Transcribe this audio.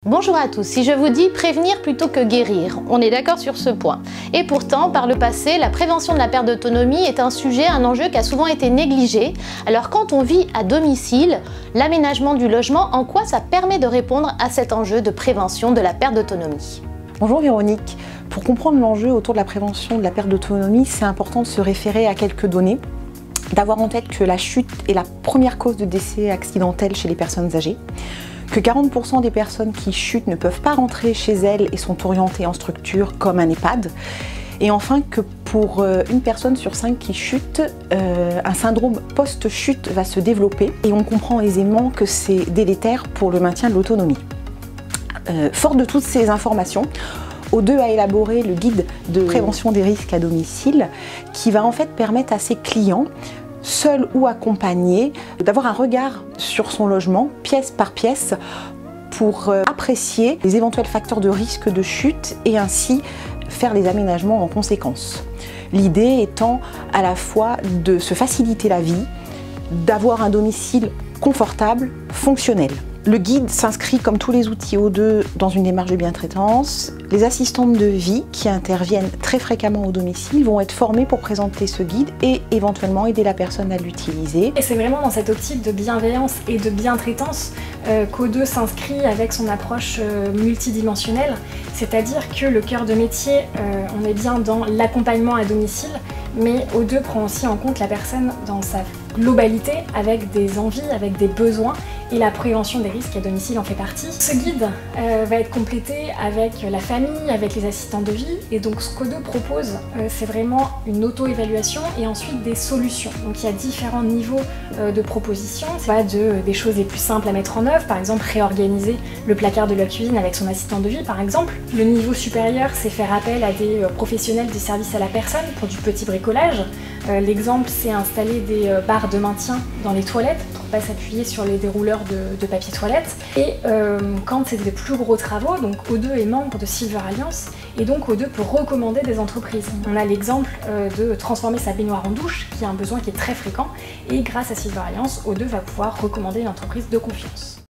Bonjour à tous, si je vous dis prévenir plutôt que guérir, on est d'accord sur ce point. Et pourtant, par le passé, la prévention de la perte d'autonomie est un enjeu qui a souvent été négligé. Alors quand on vit à domicile, l'aménagement du logement, en quoi ça permet de répondre à cet enjeu de prévention de la perte d'autonomie? Bonjour Véronique, pour comprendre l'enjeu autour de la prévention de la perte d'autonomie, c'est important de se référer à quelques données. D'avoir en tête que la chute est la première cause de décès accidentel chez les personnes âgées, que 40% des personnes qui chutent ne peuvent pas rentrer chez elles et sont orientées en structure comme un EHPAD, et enfin que pour une personne sur 5 qui chute, un syndrome post-chute va se développer et on comprend aisément que c'est délétère pour le maintien de l'autonomie. Fort de toutes ces informations, O2 a élaboré le guide de prévention des risques à domicile qui va en fait permettre à ses clients, seuls ou accompagnés, d'avoir un regard sur son logement, pièce par pièce, pour apprécier les éventuels facteurs de risque de chute et ainsi faire les aménagements en conséquence. L'idée étant à la fois de se faciliter la vie, d'avoir un domicile confortable, fonctionnel. Le guide s'inscrit comme tous les outils O2 dans une démarche de bientraitance. Les assistantes de vie qui interviennent très fréquemment au domicile vont être formées pour présenter ce guide et éventuellement aider la personne à l'utiliser. Et c'est vraiment dans cette optique de bienveillance et de bientraitance qu'O2 s'inscrit avec son approche multidimensionnelle, c'est-à-dire que le cœur de métier, on est bien dans l'accompagnement à domicile, mais O2 prend aussi en compte la personne dans sa globalité, avec des envies, avec des besoins, et la prévention des risques à domicile en fait partie. Ce guide va être complété avec la famille, avec les assistants de vie, et donc ce qu'O2 propose, c'est vraiment une auto-évaluation et ensuite des solutions. Donc il y a différents niveaux de propositions. C'est pas des choses les plus simples à mettre en œuvre, par exemple réorganiser le placard de la cuisine avec son assistant de vie par exemple. Le niveau supérieur, c'est faire appel à des professionnels du service à la personne pour du petit bricolage. L'exemple, c'est installer des barres de maintien dans les toilettes pour ne pas s'appuyer sur les dérouleurs de papier toilette. Et quand c'est des plus gros travaux, donc O2 est membre de Silver Alliance et donc O2 peut recommander des entreprises. On a l'exemple de transformer sa baignoire en douche, qui est un besoin qui est très fréquent, et grâce à Silver Alliance, O2 va pouvoir recommander une entreprise de confiance.